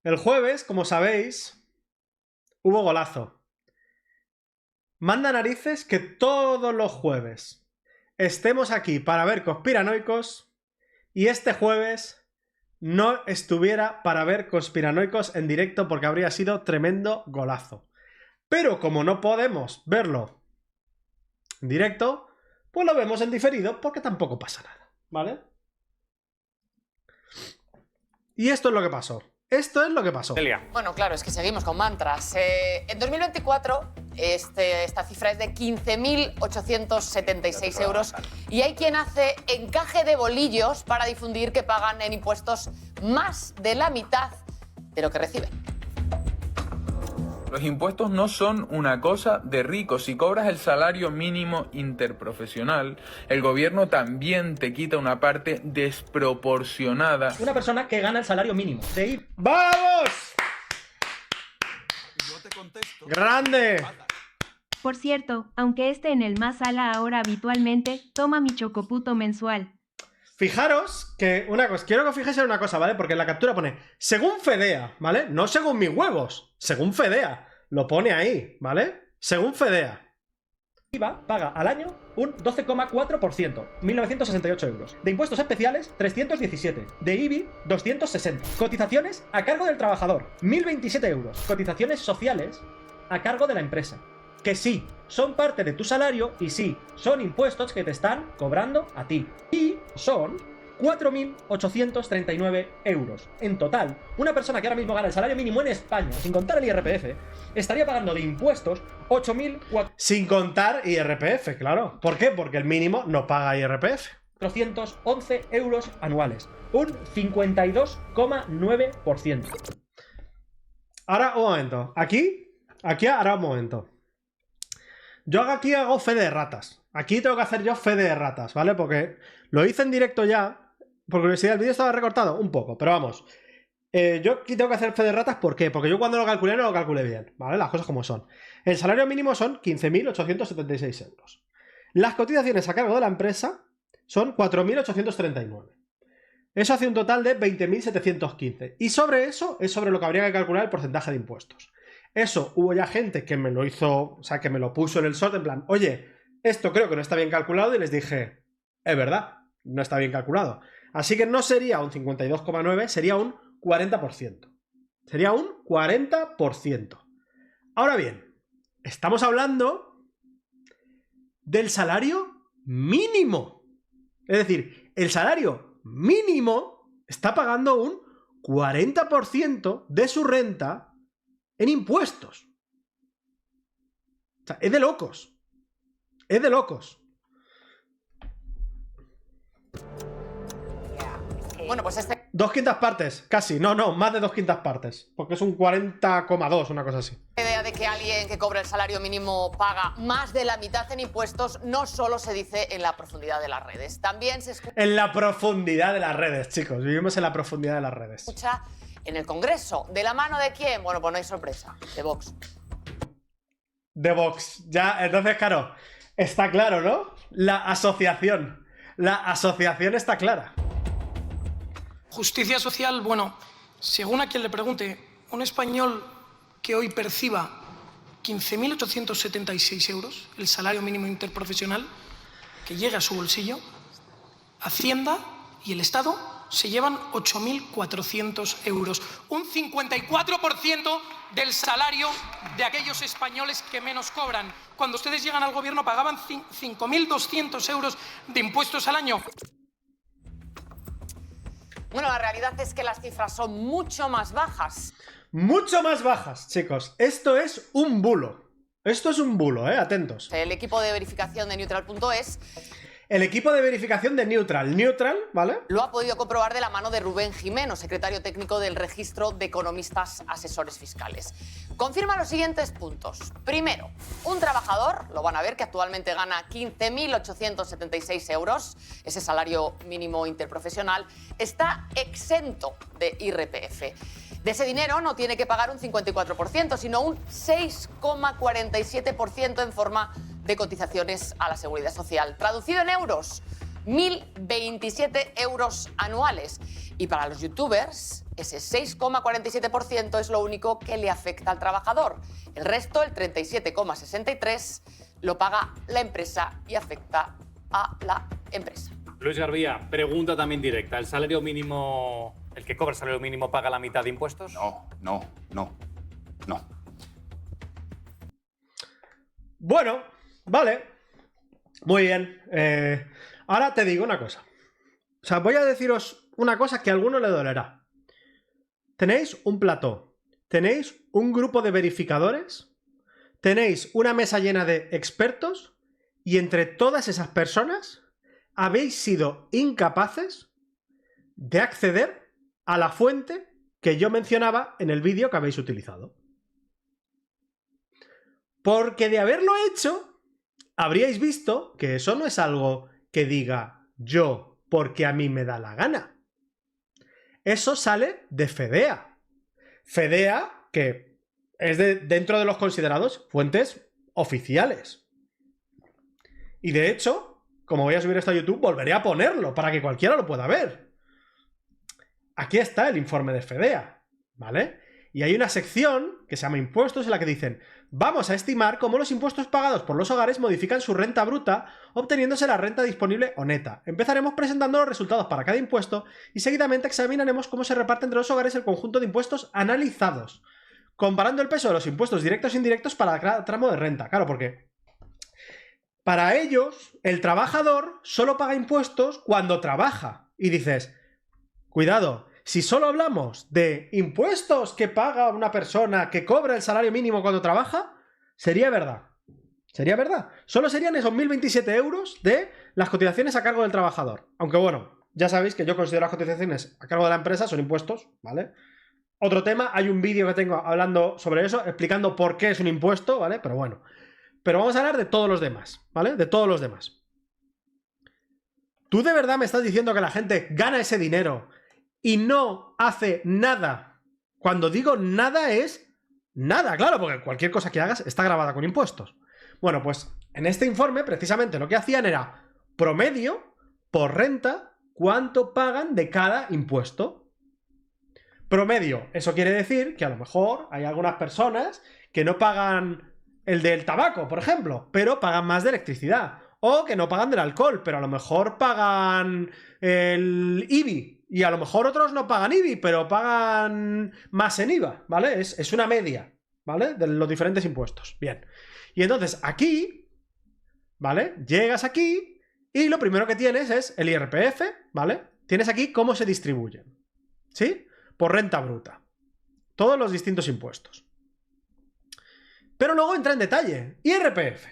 El jueves, como sabéis, hubo golazo. Manda narices que todos los jueves estemos aquí para ver Conspiranoicos y este jueves no estuviera para ver Conspiranoicos en directo porque habría sido tremendo golazo. Pero como no podemos verlo en directo, pues lo vemos en diferido porque tampoco pasa nada, ¿vale? Y esto es lo que pasó. Esto es lo que pasó. Bueno, claro, es que seguimos con mantras. En 2024 esta cifra es de 15.876 euros y hay quien hace encaje de bolillos para difundir que pagan en impuestos más de la mitad de lo que reciben. Los impuestos no son una cosa de ricos. Si cobras el salario mínimo interprofesional, el gobierno también te quita una parte desproporcionada. Una persona que gana el salario mínimo. ¡Vamos! Yo te contesto. ¡Grande! Por cierto, aunque esté en el más ala ahora habitualmente, toma mi chocoputo mensual. Fijaros que una cosa, quiero que os fijéis en una cosa, ¿vale? Porque en la captura pone, según Fedea, ¿vale? No según mis huevos, según Fedea. Lo pone ahí, ¿vale? Según Fedea. IVA paga al año un 12,4%, 1.968 euros. De impuestos especiales, 317. De IBI, 260. Cotizaciones a cargo del trabajador, 1.027 euros. Cotizaciones sociales a cargo de la empresa. Que sí, son parte de tu salario y sí, son impuestos que te están cobrando a ti. Y son 4.839 euros. En total, una persona que ahora mismo gana el salario mínimo en España, sin contar el IRPF, estaría pagando de impuestos 8.411 Sin contar IRPF, claro. ¿Por qué? Porque el mínimo no paga IRPF. euros anuales. Un 52,9%. Ahora, un momento. Aquí ahora un momento. Yo aquí hago fe de ratas. Aquí tengo que hacer yo fe de ratas, ¿vale? Porque lo hice en directo ya. Por curiosidad, el vídeo estaba recortado un poco, pero vamos. Yo aquí tengo que hacer fe de ratas, ¿por qué? Porque yo cuando lo calculé no lo calculé bien, ¿vale? Las cosas como son. El salario mínimo son 15.876 euros. Las cotizaciones a cargo de la empresa son 4.839. Eso hace un total de 20.715. Y sobre eso es sobre lo que habría que calcular el porcentaje de impuestos. Eso hubo ya gente que me lo hizo, o sea, que me lo puso en el SOT en plan, oye, esto creo que no está bien calculado, y les dije, es verdad, no está bien calculado. Así que no sería un 52,9, sería un 40%. Sería un 40%. Ahora bien, estamos hablando del salario mínimo. Es decir, el salario mínimo está pagando un 40% de su renta en impuestos. O sea, es de locos. Es de locos. Bueno, pues Dos quintas partes, casi. No, más de 2/5 partes. Porque es un 40,2, una cosa así. la idea de que alguien que cobra el salario mínimo paga más de la mitad en impuestos no solo se dice en la profundidad de las redes, también se En la profundidad de las redes, chicos. Vivimos en la profundidad de las redes. escucha en el Congreso. ¿De la mano de quién? Bueno, pues no hay sorpresa, de Vox. De Vox. Ya, entonces, claro, está claro, ¿no? La asociación. La asociación está clara. Justicia social, bueno, según a quien le pregunte, un español que hoy perciba 15.876 euros, el salario mínimo interprofesional, que llegue a su bolsillo, Hacienda y el Estado se llevan 8.400 euros. Un 54% del salario de aquellos españoles que menos cobran. Cuando ustedes llegan al gobierno pagaban 5.200 euros de impuestos al año. Bueno, la realidad es que las cifras son mucho más bajas. Mucho más bajas, chicos. Esto es un bulo. Esto es un bulo, atentos. El equipo de verificación de Neutral.es El equipo de verificación de Neutral, ¿vale? lo ha podido comprobar de la mano de Rubén Jimeno, secretario técnico del Registro de Economistas Asesores Fiscales. Confirma los siguientes puntos. Primero, un trabajador, lo van a ver, que actualmente gana 15.876 euros, ese salario mínimo interprofesional, está exento de IRPF. De ese dinero no tiene que pagar un 54%, sino un 6,47% en forma de cotizaciones a la Seguridad Social. Traducido en euros, 1.027 euros anuales. Y para los youtubers, ese 6,47% es lo único que le afecta al trabajador. El resto, el 37,63%, lo paga la empresa y afecta a la empresa. Luis Garbía, pregunta también directa. ¿El salario mínimo, el que cobra el salario mínimo, paga la mitad de impuestos? No. Bueno, vale. Muy bien. Ahora te digo una cosa. O sea, voy a deciros una cosa que a alguno le dolerá. Tenéis un plató. Tenéis un grupo de verificadores. Tenéis una mesa llena de expertos. Y entre todas esas personas habéis sido incapaces de acceder a la fuente que yo mencionaba en el vídeo que habéis utilizado. Porque de haberlo hecho, habríais visto que eso no es algo que diga yo porque a mí me da la gana. Eso sale de Fedea. Fedea, que es dentro de los considerados fuentes oficiales. Y de hecho, como voy a subir esto a YouTube, volveré a ponerlo para que cualquiera lo pueda ver. Aquí está el informe de Fedea, ¿vale? Y hay una sección que se llama impuestos en la que dicen: vamos a estimar cómo los impuestos pagados por los hogares modifican su renta bruta, obteniéndose la renta disponible o neta. Empezaremos presentando los resultados para cada impuesto y seguidamente examinaremos cómo se reparte entre los hogares el conjunto de impuestos analizados, comparando el peso de los impuestos directos e indirectos para cada tramo de renta. Claro, porque para ellos el trabajador solo paga impuestos cuando trabaja. Y dices, cuidado, si solo hablamos de impuestos que paga una persona que cobra el salario mínimo cuando trabaja, sería verdad. Sería verdad. Solo serían esos 1.027 euros de las cotizaciones a cargo del trabajador. Aunque bueno, ya sabéis que yo considero las cotizaciones a cargo de la empresa son impuestos, ¿vale? Otro tema, hay un vídeo que tengo hablando sobre eso, explicando por qué es un impuesto, ¿vale? Pero bueno. Pero vamos a hablar de todos los demás, ¿vale? De todos los demás. ¿Tú de verdad me estás diciendo que la gente gana ese dinero y no hace nada? Cuando digo nada es nada, claro, porque cualquier cosa que hagas está grabada con impuestos. Bueno, pues en este informe precisamente lo que hacían era promedio por renta, cuánto pagan de cada impuesto. Promedio, eso quiere decir que a lo mejor hay algunas personas que no pagan el del tabaco, por ejemplo, pero pagan más de electricidad. O que no pagan del alcohol, pero a lo mejor pagan el IBI. Y a lo mejor otros no pagan IBI, pero pagan más en IVA, ¿vale? Es una media, ¿vale? De los diferentes impuestos. Bien. Y entonces aquí, ¿vale? Llegas aquí y lo primero que tienes es el IRPF, ¿vale? Tienes aquí cómo se distribuyen, ¿sí? Por renta bruta. Todos los distintos impuestos. Pero luego entra en detalle. IRPF.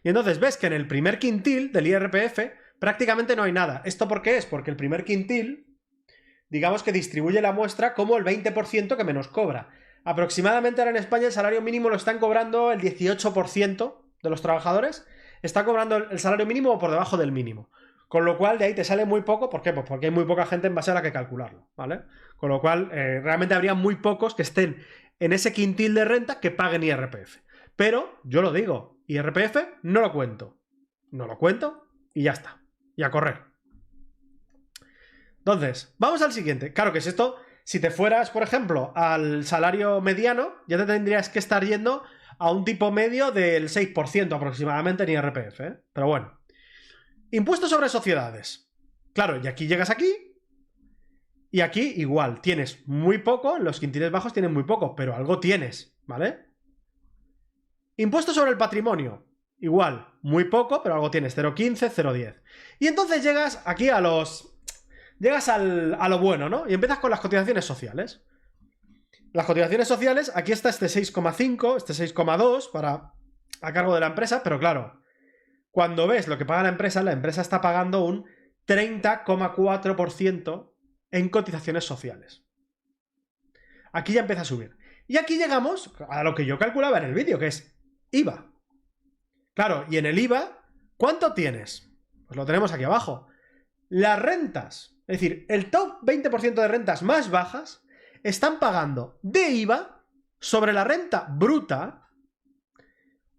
Y entonces ves que en el primer quintil del IRPF prácticamente no hay nada. ¿Esto por qué es? Porque el primer quintil, digamos que distribuye la muestra como el 20% que menos cobra. Aproximadamente ahora en España el salario mínimo lo están cobrando el 18% de los trabajadores. Está cobrando el salario mínimo o por debajo del mínimo. Con lo cual de ahí te sale muy poco. ¿Por qué? Pues porque hay muy poca gente en base a la que calcularlo, ¿vale? Con lo cual realmente habría muy pocos que estén en ese quintil de renta que paguen IRPF. Pero, yo lo digo, IRPF no lo cuento. No lo cuento y ya está. Y a correr. Entonces, vamos al siguiente. Claro que es esto, si te fueras, por ejemplo, al salario mediano, ya te tendrías que estar yendo a un tipo medio del 6% aproximadamente en IRPF, ¿eh? Pero bueno. Impuesto sobre sociedades. Claro, y aquí llegas aquí. Y aquí igual, tienes muy poco, en los quintiles bajos tienes muy poco, pero algo tienes, ¿vale? Impuesto sobre el patrimonio. Igual, muy poco, pero algo tienes, 0,15, 0,10. Y entonces llegas aquí a los... Llegas a lo bueno, ¿no? Y empiezas con las cotizaciones sociales. Las cotizaciones sociales, aquí está este 6,5, este 6,2 para a cargo de la empresa, pero claro, cuando ves lo que paga la empresa está pagando un 30,4% en cotizaciones sociales. Aquí ya empieza a subir. Y aquí llegamos a lo que yo calculaba en el vídeo, que es IVA. Claro, y en el IVA, ¿cuánto tienes? Pues lo tenemos aquí abajo. Las rentas, es decir, el top 20% de rentas más bajas están pagando de IVA sobre la renta bruta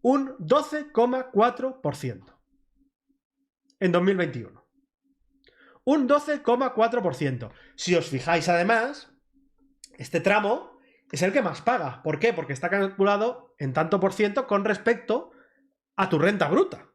un 12,4% en 2021. un 12,4%. Si os fijáis, además, este tramo es el que más paga. ¿Por qué? Porque está calculado en tanto por ciento con respecto a tu renta bruta.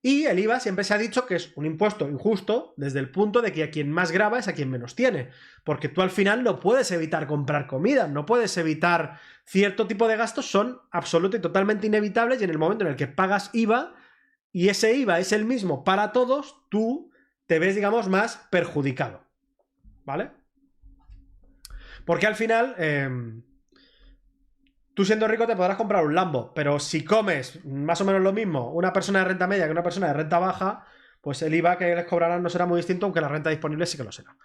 Y el IVA siempre se ha dicho que es un impuesto injusto desde el punto de que a quien más grava es a quien menos tiene. Porque tú al final no puedes evitar comprar comida, no puedes evitar cierto tipo de gastos, son absolutamente y totalmente inevitables, y en el momento en el que pagas IVA y ese IVA es el mismo para todos, tú te ves, digamos, más perjudicado. ¿Vale? Porque al final, tú siendo rico te podrás comprar un Lambo, pero si comes más o menos lo mismo una persona de renta media que una persona de renta baja, pues el IVA que les cobrarán no será muy distinto, aunque la renta disponible sí que lo será.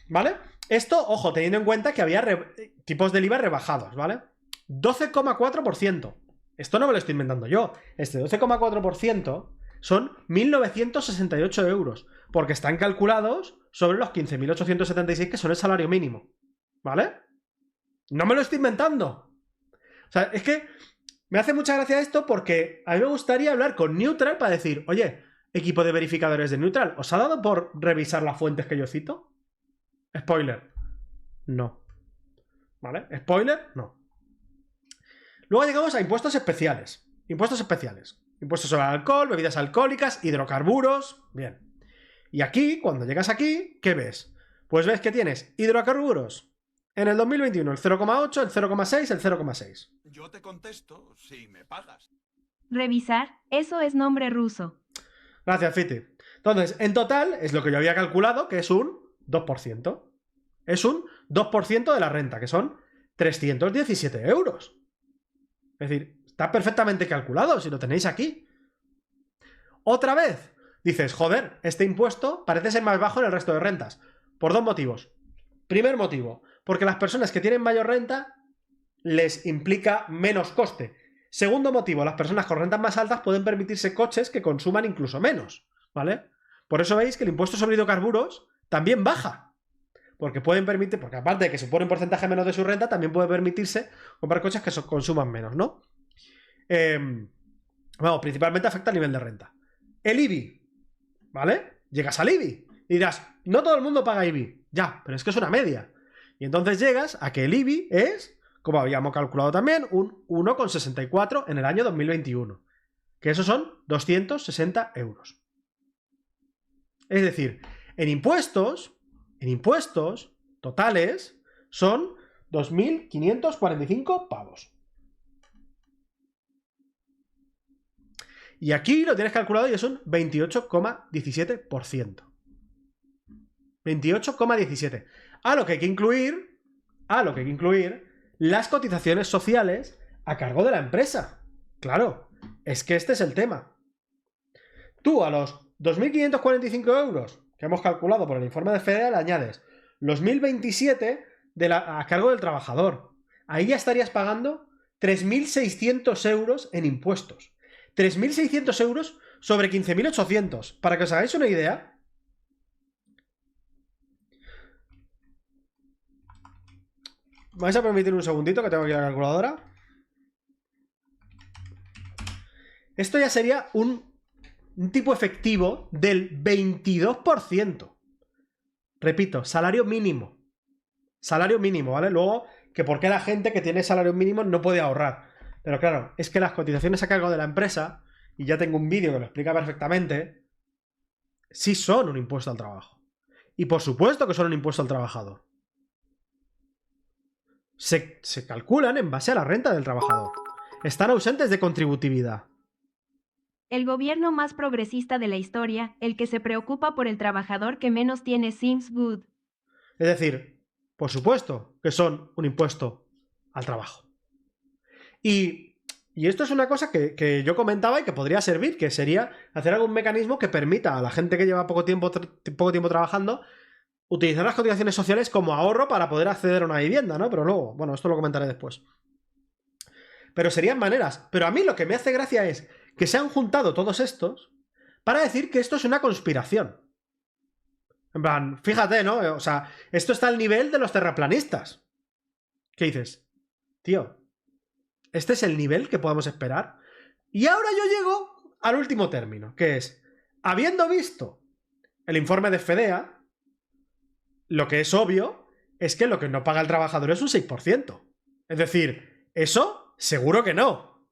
¿Vale? Esto, ojo, teniendo en cuenta que había tipos del IVA rebajados, ¿vale? 12,4%. Esto no me lo estoy inventando yo. Este 12,4% son 1.968 euros, porque están calculados sobre los 15.876 que son el salario mínimo. ¿Vale? No me lo estoy inventando. O sea, es que me hace mucha gracia esto porque a mí me gustaría hablar con Neutral para decir, oye, equipo de verificadores de Neutral, ¿os ha dado por revisar las fuentes que yo cito? Spoiler. No. ¿Vale? Spoiler, no. Luego llegamos a impuestos especiales. Impuestos especiales. Impuestos sobre alcohol, bebidas alcohólicas, hidrocarburos. Bien. Y aquí, cuando llegas aquí, ¿qué ves? Pues ves que tienes hidrocarburos. En el 2021 el 0,8, el 0,6, el 0,6. Yo te contesto si me pagas. Revisar, eso es nombre ruso. Gracias, Fiti. Entonces, en total, es lo que yo había calculado, que es un 2%. Es un 2% de la renta, que son 317 euros. Es decir, está perfectamente calculado, si lo tenéis aquí. Otra vez, dices, joder, este impuesto parece ser más bajo en el resto de rentas. Por dos motivos. Primer motivo, porque las personas que tienen mayor renta les implica menos coste. Segundo motivo, las personas con rentas más altas pueden permitirse coches que consuman incluso menos, ¿vale? Por eso veis que el impuesto sobre hidrocarburos también baja. Porque aparte de que supone un porcentaje menos de su renta, también puede permitirse comprar coches que consuman menos, ¿no? Vamos, principalmente afecta al nivel de renta. El IBI, ¿vale? Llegas al IBI y dirás, no todo el mundo paga IBI. Ya, pero es que es una media. Y entonces llegas a que el IBI es, como habíamos calculado también, un 1,64 en el año 2021. Que esos son 260 euros. Es decir, en impuestos totales son 2.545 pavos. Y aquí lo tienes calculado y es un 28,17%. 28,17%. A lo que hay que incluir las cotizaciones sociales a cargo de la empresa. Claro, es que este es el tema. Tú a los 2.545 euros que hemos calculado por el informe de Fedea le añades los 1.027 a cargo del trabajador. Ahí ya estarías pagando 3.600 euros en impuestos. 3.600 euros sobre 15.800. Para que os hagáis una idea, vais a permitir un segundito que tengo aquí la calculadora. Esto ya sería un tipo efectivo del 22%. Repito, salario mínimo. Salario mínimo, ¿vale? Luego, que por qué la gente que tiene salario mínimo no puede ahorrar. Pero claro, es que las cotizaciones a cargo de la empresa, y ya tengo un vídeo que lo explica perfectamente, sí son un impuesto al trabajo. Y por supuesto que son un impuesto al trabajador. Se calculan en base a la renta del trabajador. Están ausentes de contributividad. El gobierno más progresista de la historia, el que se preocupa por el trabajador que menos tiene, seems good. Es decir, por supuesto que son un impuesto al trabajo. Y esto es una cosa que yo comentaba y que podría servir, que sería hacer algún mecanismo que permita a la gente que lleva poco tiempo trabajando utilizar las cotizaciones sociales como ahorro para poder acceder a una vivienda, ¿no? Pero luego, bueno, esto lo comentaré después. Pero serían maneras. Pero a mí lo que me hace gracia es que se han juntado todos estos para decir que esto es una conspiración. En plan, fíjate, ¿no? O sea, esto está al nivel de los terraplanistas. ¿Qué dices? Tío, ¿este es el nivel que podemos esperar? Y ahora yo llego al último término, que es Habiendo visto el informe de Fedea, lo que es obvio es que lo que no paga el trabajador es un 6%. Es decir, eso seguro que no.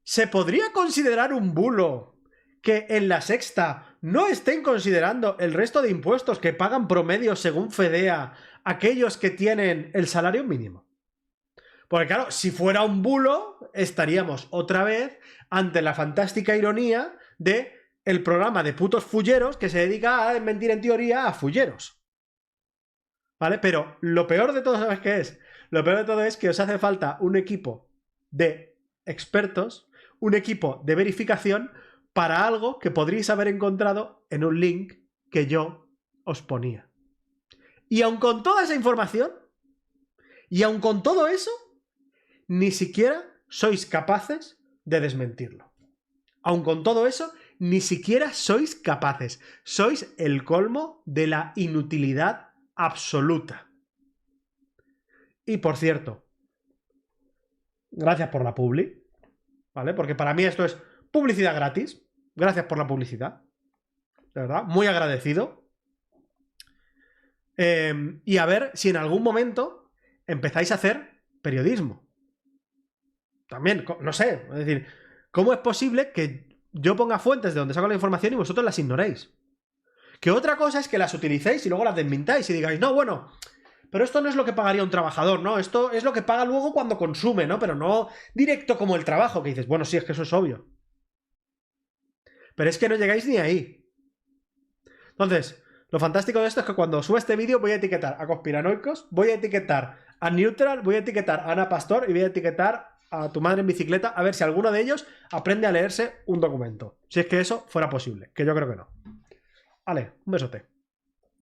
¿Se podría considerar un bulo que en la sexta no estén considerando el resto de impuestos que pagan promedio según Fedea aquellos que tienen el salario mínimo? Porque claro, si fuera un bulo, estaríamos otra vez ante la fantástica ironía de el programa de putos fulleros que se dedica a desmentir en teoría a fulleros. ¿Vale? Pero lo peor de todo, ¿sabes qué es? Lo peor de todo es que os hace falta un equipo de expertos, un equipo de verificación para algo que podríais haber encontrado en un link que yo os ponía. Y aun con toda esa información, y aun con todo eso, ni siquiera sois capaces de desmentirlo. Aun con todo eso, ni siquiera sois capaces. Sois el colmo de la inutilidad absoluta. Y por cierto, gracias por la publi, ¿vale? Porque para mí esto es publicidad gratis. Gracias por la publicidad. De verdad, muy agradecido. Y a ver si en algún momento empezáis a hacer periodismo. También, no sé, es decir, ¿cómo es posible que yo ponga fuentes de donde saco la información y vosotros las ignoréis? Que otra cosa es que las utilicéis y luego las desmintáis y digáis, no, bueno, pero esto no es lo que pagaría un trabajador, ¿no? Esto es lo que paga luego cuando consume, ¿no? Pero no directo como el trabajo, que dices, bueno, sí, es que eso es obvio. Pero es que no llegáis ni ahí. Entonces, lo fantástico de esto es que cuando suba este vídeo voy a etiquetar a Conspiranoicos, voy a etiquetar a Neutral, voy a etiquetar a Ana Pastor y voy a etiquetar a Tu Madre en Bicicleta, a ver si alguno de ellos aprende a leerse un documento. Si es que eso fuera posible, que yo creo que no. Vale, un besote.